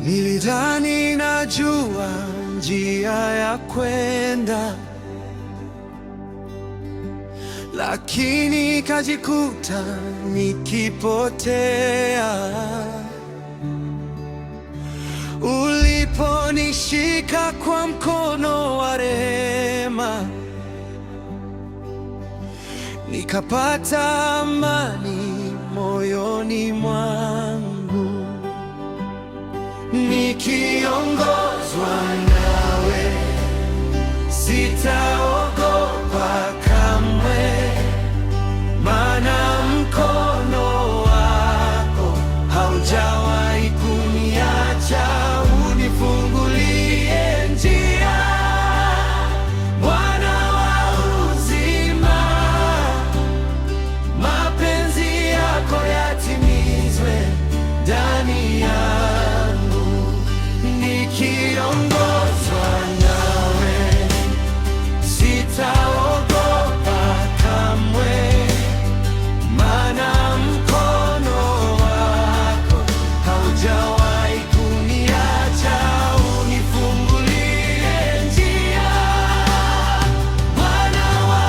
Nilidhani najua njia ya kwenda, lakini kajikuta nikipotea. Uliponishika kwa mkono wa rehema, nikapata amani moyoni mwangu. Nikiongozwa nawe, sitaogopa kamwe, maana mkono wako haujawahi kuniacha. Unifungulie njia, Bwana wa uzima, mapenzi yako yatimizwe ndani yangu. Nikiongozwa nawe, sitaogopa kamwe, maana mkono wako haujawahi kuniacha. Unifungulie njia, Bwana wa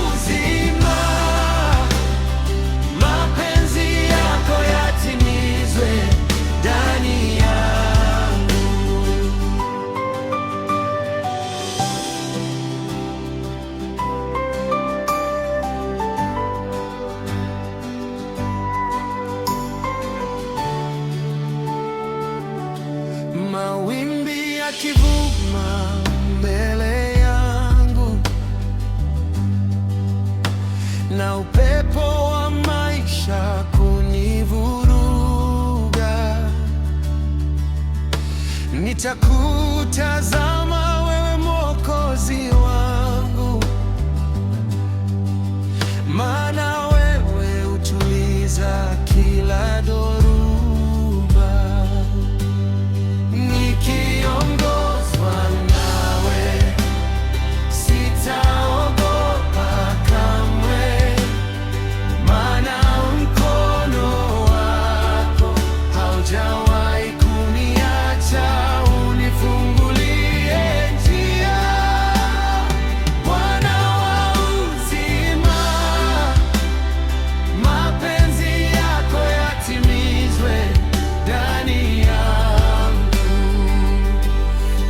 uzima, mapenzi yako yatimizwe ndani yangu. Mawimbi yakivuma mbele yangu, na upepo wa maisha kunivuruga, nitakutazama wewe, Mwokozi wangu, maana wewe hutuliza kila dhoruba. Nikiongozwa nawe, sitaogopa kamwe, maana mkono wako haujawahi kuniacha. Unifungulie njia, Bwana wa uzima, mapenzi yako yatimizwe ndani yangu.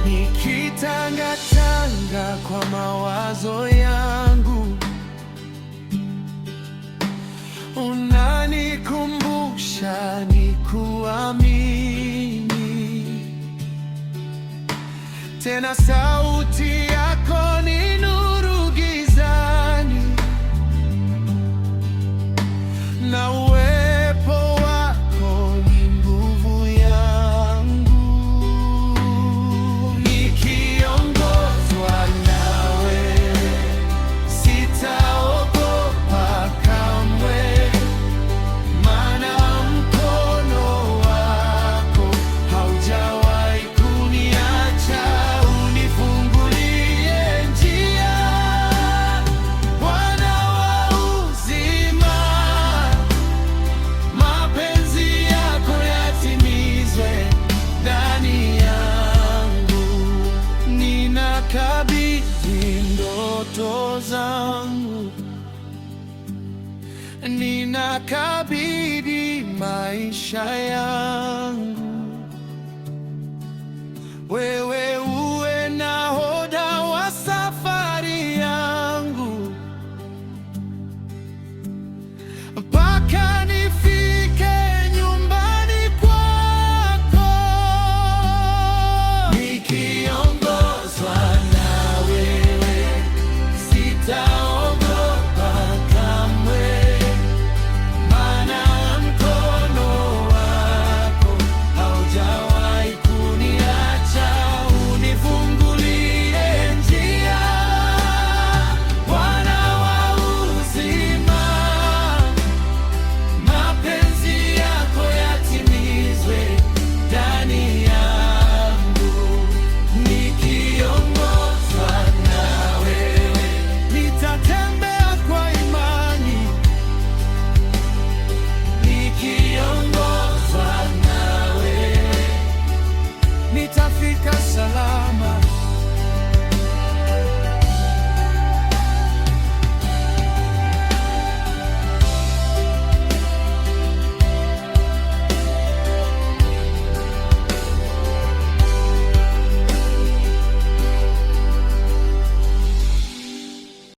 Nikitangatanga kwa mawazo yangu, unanikumbusha nikuamini tena. Sauti yako ni nuru gizani, na uwepo wako ni nguvu yangu. Nikiongozwa nawe, sitaogopa kamwe, maana mkono wako haujawahi kuniacha. Unifungulie njia, Bwana wa uzima, mapenzi yako yatimizwe ndani yangu. Ninakabidhi ndoto zangu, ninakabidhi maisha yangu, wewe